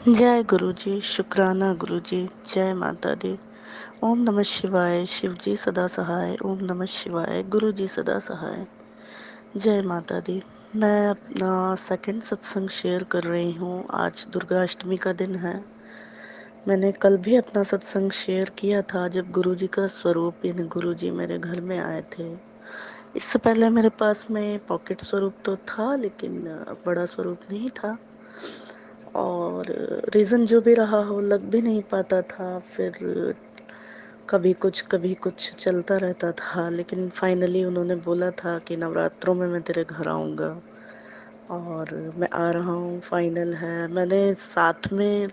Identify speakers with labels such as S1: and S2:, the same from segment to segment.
S1: जय गुरु जी, शुक्राना गुरु जी। जय माता दी। ओम नमः शिवाय। शिव जी सदा सहाय। ओम नमः शिवाय। गुरु जी सदा सहाय। जय माता दी। मैं अपना सेकंड सत्संग शेयर कर रही हूँ। आज दुर्गा अष्टमी का दिन है। मैंने कल भी अपना सत्संग शेयर किया था जब गुरु जी का स्वरूप यानी गुरु जी मेरे घर में आए थे। इससे पहले मेरे पास में पॉकेट स्वरूप तो था, लेकिन बड़ा स्वरूप नहीं था। और रीज़न जो भी रहा हो, लग भी नहीं पाता था। फिर कभी कुछ चलता रहता था, लेकिन फाइनली उन्होंने बोला था कि नवरात्रों में मैं तेरे घर आऊँगा, और मैं आ रहा हूँ। फाइनल है। मैंने साथ में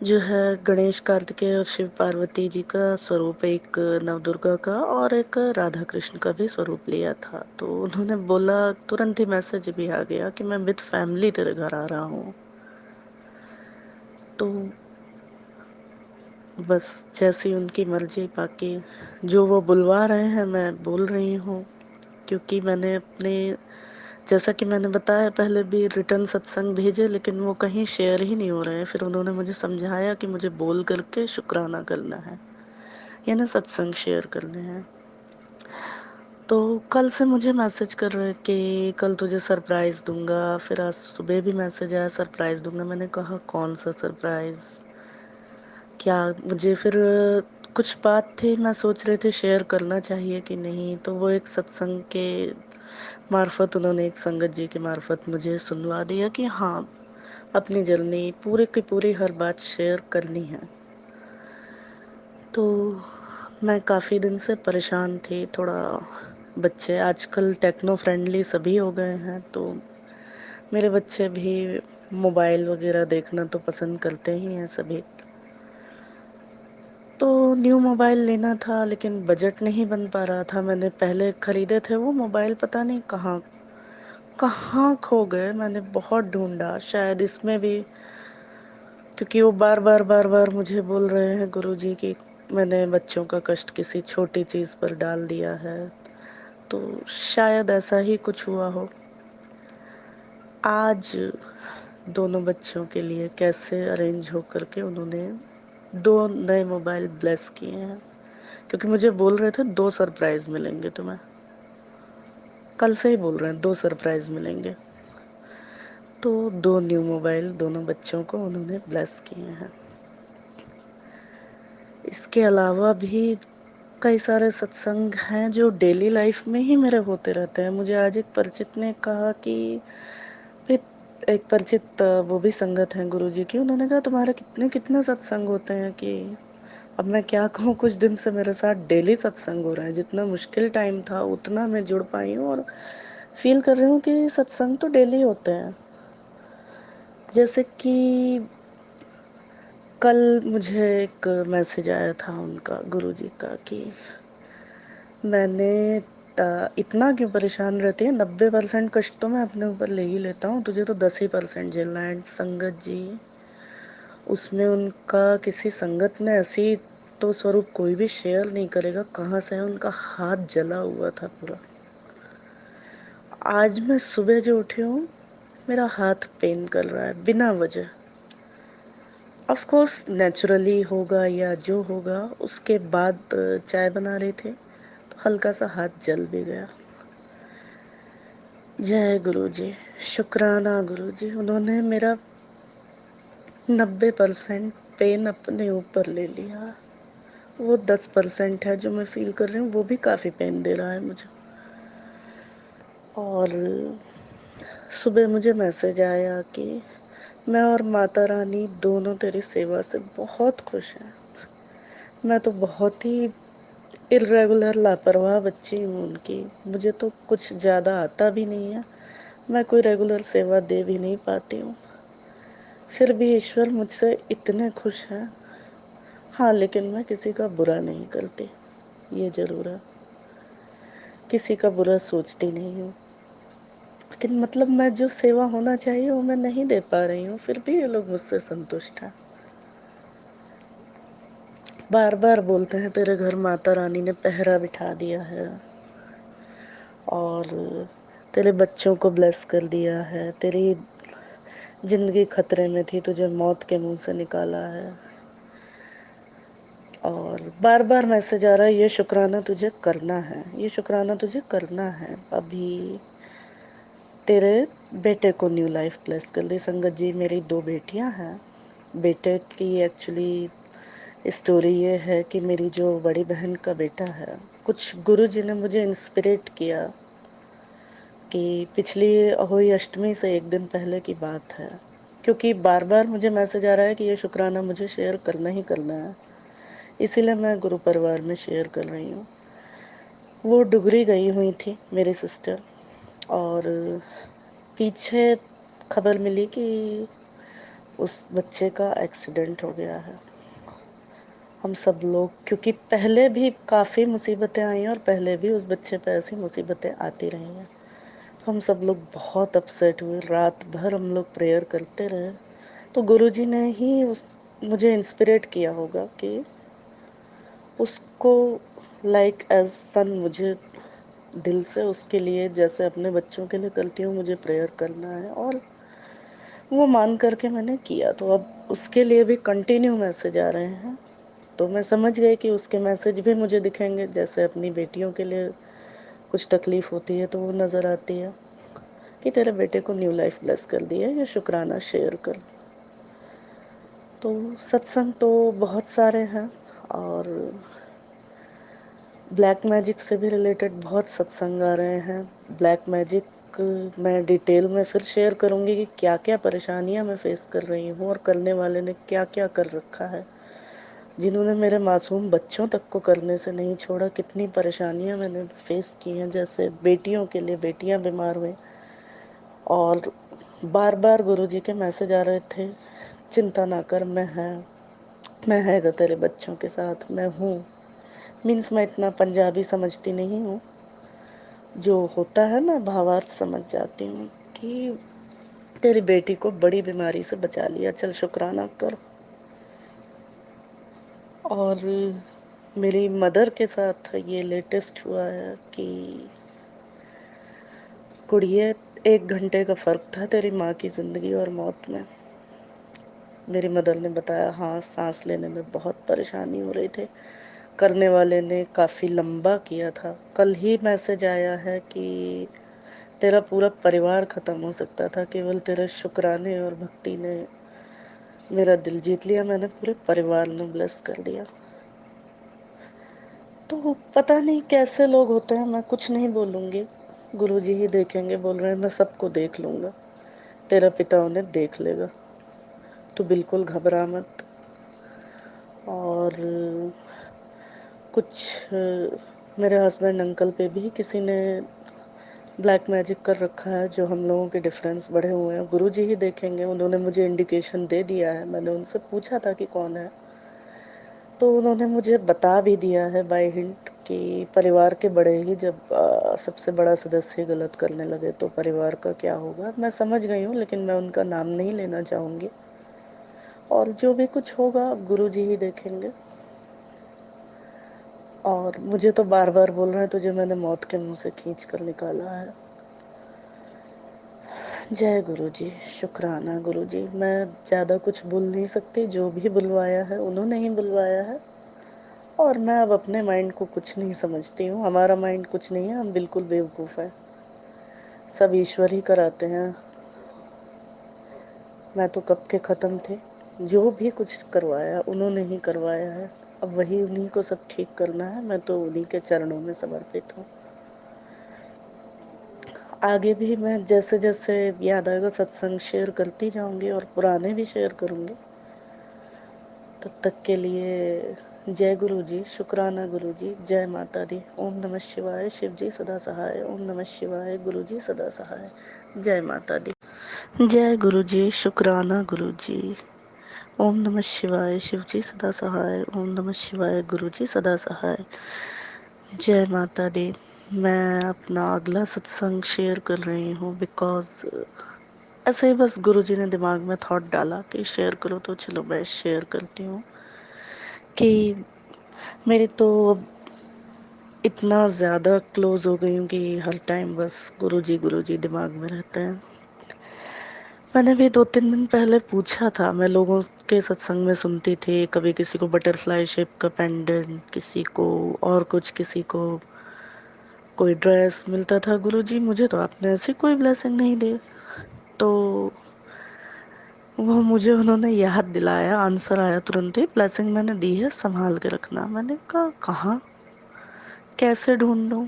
S1: जो है गणेश कार्तिकेय और शिव पार्वती जी का स्वरूप, एक नवदुर्गा का और एक राधा कृष्ण का भी स्वरूप लिया था। तो उन्होंने बोला, तुरंत ही मैसेज भी आ गया कि मैं विद फैमिली तेरे घर आ रहा हूँ। तो बस जैसी उनकी मर्जी, बाकी जो वो बुलवा रहे हैं मैं बोल रही हूँ। क्योंकि मैंने अपने, जैसा कि मैंने बताया पहले भी, रिटर्न सत्संग भेजे, लेकिन वो कहीं शेयर ही नहीं हो रहे हैं। फिर उन्होंने मुझे समझाया कि मुझे बोल करके शुक्राना करना है, यानी सत्संग शेयर करने हैं। तो कल से मुझे मैसेज कर रहे कि कल तुझे सरप्राइज़ दूंगा। फिर आज सुबह भी मैसेज आया सरप्राइज़ दूंगा। मैंने कहा कौन सा सरप्राइज़, क्या मुझे फिर कुछ बात थी, मैं सोच रही थी शेयर करना चाहिए कि नहीं। तो वो एक सत्संग के मार्फत, उन्होंने एक संगत जी के मार्फत मुझे सुनवा दिया कि हाँ, अपनी जर्नी पूरे की पूरी हर बात शेयर करनी है। तो मैं काफ़ी दिन से परेशान थी थोड़ा। बच्चे आजकल टेक्नो फ्रेंडली सभी हो गए हैं, तो मेरे बच्चे भी मोबाइल वगैरह देखना तो पसंद करते ही हैं सभी। तो न्यू मोबाइल लेना था, लेकिन बजट नहीं बन पा रहा था। मैंने पहले खरीदे थे वो मोबाइल, पता नहीं कहाँ कहाँ खो गए। मैंने बहुत ढूंढा, शायद इसमें भी, क्योंकि वो बार बार मुझे बोल रहे हैं गुरुजी कि मैंने बच्चों का कष्ट किसी छोटी चीज़ पर डाल दिया है। तो शायद ऐसा ही कुछ हुआ हो। आज दोनों बच्चों के लिए कैसे अरेंज हो करके उन्होंने दो नए मोबाइल ब्लेस किए हैं। क्योंकि मुझे बोल रहे थे 2 सरप्राइज़ मिलेंगे तुम्हें। कल से ही बोल रहे हैं 2 सरप्राइज़ मिलेंगे। तो 2 न्यू मोबाइल दोनों बच्चों को उन्होंने ब्लेस किए हैं। इसके अलावा भी कई सारे सत्संग हैं जो डेली लाइफ में ही मेरे होते रहते हैं। मुझे आज एक परिचित ने कहा कि फिर, एक परिचित वो भी संगत हैं गुरुजी की, उन्होंने कहा तुम्हारे कितने सत्संग होते हैं कि अब मैं क्या कहूँ, कुछ दिन से मेरे साथ डेली सत्संग हो रहा है। जितना मुश्किल टाइम था उतना मैं जुड़ पाई हूँ, और फील कर रही हूँ कि सत्संग तो डेली होते हैं। जैसे कि कल मुझे एक मैसेज आया था उनका, गुरुजी का, कि मैंने इतना क्यों परेशान रहती है, 90% कष्ट तो मैं अपने ऊपर ले ही लेता हूँ, तुझे तो 10% झेलना है। संगत जी, उसमें उनका किसी संगत ने ऐसी तो स्वरूप कोई भी शेयर नहीं करेगा कहाँ से है, उनका हाथ जला हुआ था पूरा। आज मैं सुबह जो उठी हूँ, मेरा हाथ पेन कर रहा है बिना वजह। ऑफ कोर्स नेचुरली होगा या जो होगा। उसके बाद चाय बना रहे थे तो हल्का सा हाथ जल भी गया। जय गुरु जी, शुक्राना गुरु जी। उन्होंने मेरा 90% पेन अपने ऊपर ले लिया। वो 10% है जो मैं फील कर रही हूँ, वो भी काफ़ी पेन दे रहा है मुझे। और सुबह मुझे मैसेज आया कि मैं और माता रानी दोनों तेरी सेवा से बहुत खुश हैं। मैं तो बहुत ही इर्रेगुलर लापरवाह बच्ची हूँ उनकी। मुझे तो कुछ ज़्यादा आता भी नहीं है, मैं कोई रेगुलर सेवा दे भी नहीं पाती हूँ। फिर भी ईश्वर मुझसे इतने खुश हैं। हाँ, लेकिन मैं किसी का बुरा नहीं करती, ये ज़रूर है। किसी का बुरा सोचती नहीं हूँ, लेकिन मतलब मैं जो सेवा होना चाहिए वो मैं नहीं दे पा रही हूँ। फिर भी ये लोग मुझसे संतुष्ट हैं। बार बार बोलते हैं तेरे घर माता रानी ने पहरा बिठा दिया है, और तेरे बच्चों को ब्लेस कर दिया है, तेरी जिंदगी खतरे में थी, तुझे मौत के मुंह से निकाला है। और बार बार मैसेज आ रहा है, ये शुक्राना तुझे करना है, ये शुक्राना तुझे करना है। अभी तेरे बेटे को न्यू लाइफ ब्लेस कर दी। संगत जी, मेरी 2 बेटियां हैं। बेटे की एक्चुअली स्टोरी ये है कि मेरी जो बड़ी बहन का बेटा है, कुछ गुरु जी ने मुझे इंस्पिरेट किया कि पिछली अहोई अष्टमी से 1 दिन पहले की बात है, क्योंकि बार बार मुझे मैसेज आ रहा है कि ये शुक्राना मुझे शेयर करना ही करना है, इसीलिए मैं गुरु परिवार में शेयर कर रही हूँ। वो डुगरी गई हुई थी मेरी सिस्टर, और पीछे खबर मिली कि उस बच्चे का एक्सीडेंट हो गया है। हम सब लोग, क्योंकि पहले भी काफ़ी मुसीबतें आई हैं और पहले भी उस बच्चे पर ऐसी मुसीबतें आती रही हैं, तो हम सब लोग बहुत अपसेट हुए। रात भर हम लोग प्रेयर करते रहे। तो गुरुजी ने ही मुझे इंस्पिरेट किया होगा कि उसको लाइक एज सन, मुझे दिल से उसके लिए जैसे अपने बच्चों के लिए करती हूँ, मुझे प्रेयर करना है। और वो मान करके मैंने किया। तो अब उसके लिए भी कंटिन्यू मैसेज आ रहे हैं, तो मैं समझ गई कि उसके मैसेज भी मुझे दिखेंगे। जैसे अपनी बेटियों के लिए कुछ तकलीफ होती है तो वो नज़र आती है कि तेरे बेटे को न्यू लाइफ ब्लेस कर दी है, ये शुक्राना शेयर कर। तो सत्संग तो बहुत सारे हैं, और ब्लैक मैजिक से भी रिलेटेड बहुत सत्संग आ रहे हैं। ब्लैक मैजिक मैं डिटेल में फिर शेयर करूंगी कि क्या क्या परेशानियां मैं फेस कर रही हूँ और करने वाले ने क्या क्या कर रखा है, जिन्होंने मेरे मासूम बच्चों तक को करने से नहीं छोड़ा। कितनी परेशानियां मैंने फेस की हैं, जैसे बेटियों के लिए, बेटियां बीमार हुई और बार बार गुरुजी के मैसेज आ रहे थे, चिंता ना कर, मैं हैगा तेरे बच्चों के साथ, मैं हूँ। मीन्स मैं इतना पंजाबी समझती नहीं हूँ, जो होता है मैं भावार्थ समझ जाती हूँ कि तेरी बेटी को बड़ी बीमारी से बचा लिया, चल शुक्राना कर। और मेरी मदर के साथ ये लेटेस्ट हुआ है कि कुड़िए, 1 घंटे का फ़र्क था तेरी माँ की ज़िंदगी और मौत में। मेरी मदर ने बताया, हाँ, सांस लेने में बहुत परेशानी हो रही थी, करने वाले ने काफ़ी लंबा किया था। कल ही मैसेज आया है कि तेरा पूरा परिवार ख़त्म हो सकता था, केवल तेरे शुक्राने और भक्ति ने मेरा दिल जीत लिया, मैंने पूरे परिवार ने ब्लेस कर दिया। तो पता नहीं कैसे लोग होते हैं, मैं कुछ नहीं बोलूँगी, गुरुजी ही देखेंगे। बोल रहे हैं मैं सबको देख लूँगा, तेरा पिता उन्हें देख लेगा, तो बिल्कुल घबरा मत। और कुछ मेरे हस्बैंड अंकल पे भी किसी ने ब्लैक मैजिक कर रखा है, जो हम लोगों के डिफरेंस बढ़े हुए हैं, गुरुजी ही देखेंगे। उन्होंने मुझे इंडिकेशन दे दिया है, मैंने उनसे पूछा था कि कौन है, तो उन्होंने मुझे बता भी दिया है बाय हिंट कि परिवार के बड़े ही जब सबसे बड़ा सदस्य गलत करने लगे तो परिवार का क्या होगा। मैं समझ गई हूँ, लेकिन मैं उनका नाम नहीं लेना चाहूँगी। और जो भी कुछ होगा गुरुजी ही देखेंगे। और मुझे तो बार बार बोल रहे हैं, तुझे मैंने मौत के मुंह से खींच कर निकाला है। जय गुरु जी, शुक्राना गुरु जी। मैं ज़्यादा कुछ बोल नहीं सकती, जो भी बुलवाया है उन्होंने ही बुलवाया है, और मैं अब अपने माइंड को कुछ नहीं समझती हूँ। हमारा माइंड कुछ नहीं है, हम बिल्कुल बेवकूफ़ हैं, सब ईश्वर ही कराते हैं। मैं तो कब के ख़त्म थे, जो भी कुछ करवाया उन्होंने ही करवाया है, अब वही उन्हीं को सब ठीक करना है। मैं तो उन्हीं के चरणों में समर्पित हूँ। आगे भी मैं जैसे जैसे याद आएगा सत्संग शेयर करती जाऊंगी, और पुराने भी शेयर करूंगी। तब तक के लिए जय गुरु जी, शुक्राना गुरु जी, जय माता दी। ओम नमः शिवाय, शिव जी सदा सहाय। ओम नमः शिवाय, गुरु जी सदा सहाय। जय माता दी। जय गुरु जी, शुक्राना गुरु जी। ओम नमः शिवाय, शिव जी सदा सहाय। ओम नमः शिवाय, गुरु जी सदा सहाय। जय माता दी। मैं अपना अगला सत्संग शेयर कर रही हूँ बिकॉज ऐसे ही बस गुरुजी ने दिमाग में थॉट डाला कि शेयर करो, तो चलो मैं शेयर करती हूँ कि मेरी तो इतना ज़्यादा क्लोज हो गई हूँ कि हर टाइम बस गुरुजी गुरुजी दिमाग में रहते हैं। मैंने भी 2-3 दिन पहले पूछा था, मैं लोगों के सत्संग में सुनती थी, कभी किसी को बटरफ्लाई शेप का पेंडेंट, किसी को और कुछ, किसी को कोई ड्रेस मिलता था। गुरुजी मुझे तो आपने ऐसी कोई ब्लेसिंग नहीं दी। तो वो मुझे उन्होंने याद दिलाया, आंसर आया तुरंत ही, ब्लेसिंग मैंने दी है, संभाल के रखना। मैंने कहा कहाँ, कैसे ढूंढूं?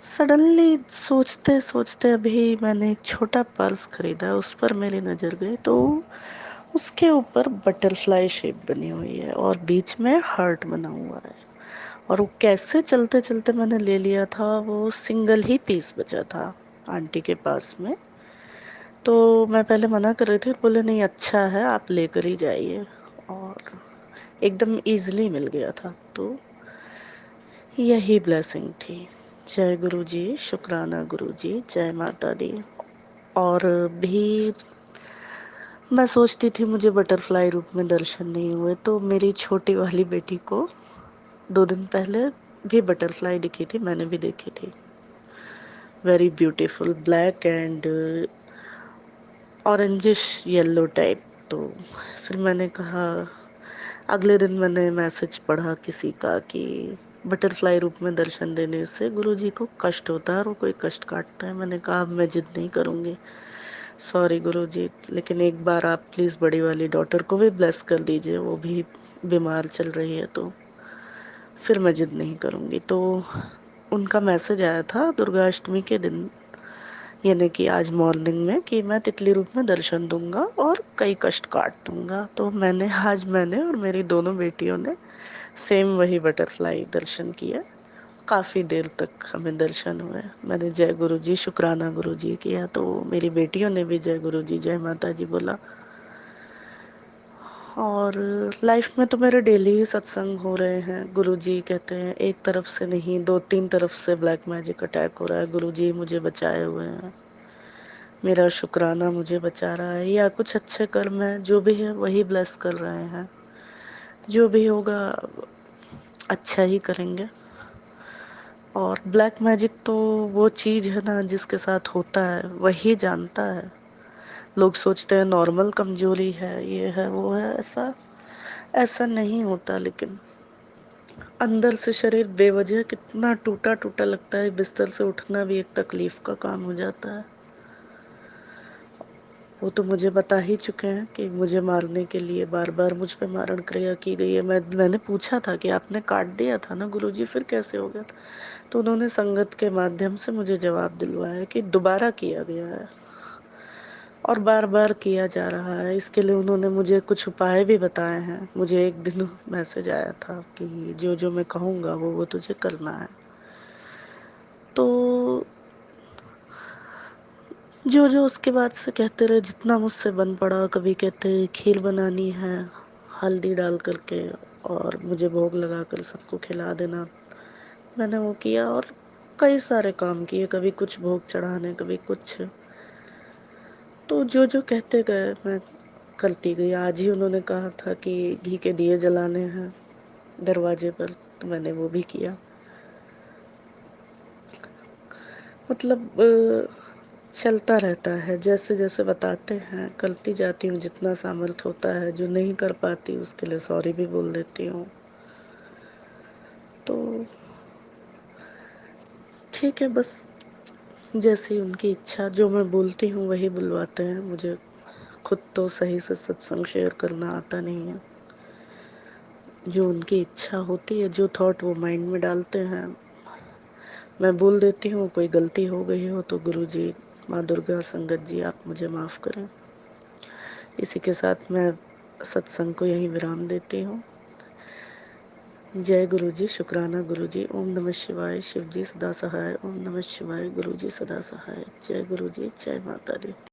S1: सडनली सोचते सोचते अभी मैंने एक छोटा पर्स खरीदा, उस पर मेरी नज़र गई, तो उसके ऊपर बटरफ्लाई शेप बनी हुई है और बीच में हार्ट बना हुआ है। और वो कैसे चलते चलते मैंने ले लिया था, वो सिंगल ही पीस बचा था आंटी के पास में। तो मैं पहले मना कर रही थी, बोले नहीं अच्छा है, आप लेकर ही जाइए, और एकदम इजीली मिल गया था। तो यही ब्लेसिंग थी। जय गुरु जी, शुक्राना गुरु जी, जय माता दी। और भी मैं सोचती थी मुझे बटरफ्लाई रूप में दर्शन नहीं हुए, तो मेरी छोटी वाली बेटी को 2 दिन पहले भी बटरफ्लाई दिखी थी, मैंने भी देखी थी, very beautiful, black and orangish yellow type. तो फिर मैंने कहा, अगले दिन मैंने मैसेज पढ़ा किसी का कि बटरफ्लाई रूप में दर्शन देने से गुरुजी को कष्ट होता है और वो कोई कष्ट काटता है। मैंने कहा अब मैं जिद नहीं करूँगी, सॉरी गुरुजी, लेकिन एक बार आप प्लीज़ बड़ी वाली डॉटर को भी ब्लेस कर दीजिए, वो भी बीमार चल रही है, तो फिर मैं जिद नहीं करूँगी। तो उनका मैसेज आया था दुर्गा अष्टमी के दिन, यानी कि आज मॉर्निंग में, कि मैं तितली रूप में दर्शन दूंगा और कई कष्ट काट दूंगा। तो मैंने और मेरी दोनों बेटियों ने सेम वही बटरफ्लाई दर्शन किया। काफ़ी देर तक हमें दर्शन हुए। मैंने जय गुरु जी, शुक्राना गुरु जी किया, तो मेरी बेटियों ने भी जय गुरु जी, जय माता जी बोला। और लाइफ में तो मेरे डेली ही सत्संग हो रहे हैं। गुरुजी कहते हैं एक तरफ से नहीं, 2-3 तरफ से ब्लैक मैजिक अटैक हो रहा है, गुरुजी मुझे बचाए हुए हैं, मेरा शुक्राना मुझे बचा रहा है, या कुछ अच्छे कर्म है, जो भी है वही ब्लेस कर रहे हैं, जो भी होगा अच्छा ही करेंगे। और ब्लैक मैजिक तो वो चीज़ है ना, जिसके साथ होता है वही जानता है। लोग सोचते हैं नॉर्मल कमजोरी है, ये है वो है, ऐसा ऐसा नहीं होता। लेकिन अंदर से शरीर बेवजह कितना टूटा टूटा लगता है, बिस्तर से उठना भी एक तकलीफ का काम हो जाता है। वो तो मुझे बता ही चुके हैं कि मुझे मारने के लिए बार बार मुझ पे मारण क्रिया की गई है। मैंने पूछा था कि आपने काट दिया था ना गुरुजी, फिर कैसे हो गया था? तो उन्होंने संगत के माध्यम से मुझे जवाब दिलवाया कि दोबारा किया गया है और बार बार किया जा रहा है। इसके लिए उन्होंने मुझे कुछ उपाय भी बताए हैं। मुझे एक दिन मैसेज आया था कि जो जो मैं कहूँगा वो तुझे करना है। तो जो जो उसके बाद से कहते रहे, जितना मुझसे बन पड़ा। कभी कहते खीर बनानी है हल्दी डाल करके और मुझे भोग लगा कर सबको खिला देना, मैंने वो किया। और कई सारे काम किए, कभी कुछ भोग चढ़ाने, कभी कुछ। तो जो जो कहते गए मैं करती गई। आज ही उन्होंने कहा था कि घी के दिए जलाने हैं दरवाजे पर, तो मैंने वो भी किया। मतलब चलता रहता है, जैसे जैसे बताते हैं करती जाती हूँ, जितना सामर्थ्य होता है। जो नहीं कर पाती उसके लिए सॉरी भी बोल देती हूँ। तो ठीक है, बस जैसी उनकी इच्छा। जो मैं बोलती हूँ वही बुलवाते हैं मुझे। खुद तो सही से सत्संग शेयर करना आता नहीं है। जो उनकी इच्छा होती है, जो थॉट वो माइंड में डालते हैं, मैं बोल देती हूँ। कोई गलती हो गई हो तो गुरु जी, माँ दुर्गा, संगत जी, आप मुझे माफ़ करें। इसी के साथ मैं सत्संग को यहीं विराम देती हूँ। जय गुरु जी, शुक्राना गुरु जी। ओम नमः शिवाय, शिव जी सदा सहाय। ओम नमः शिवाय, गुरु जी सदा सहाय। जय गुरु जी, जय माता दी।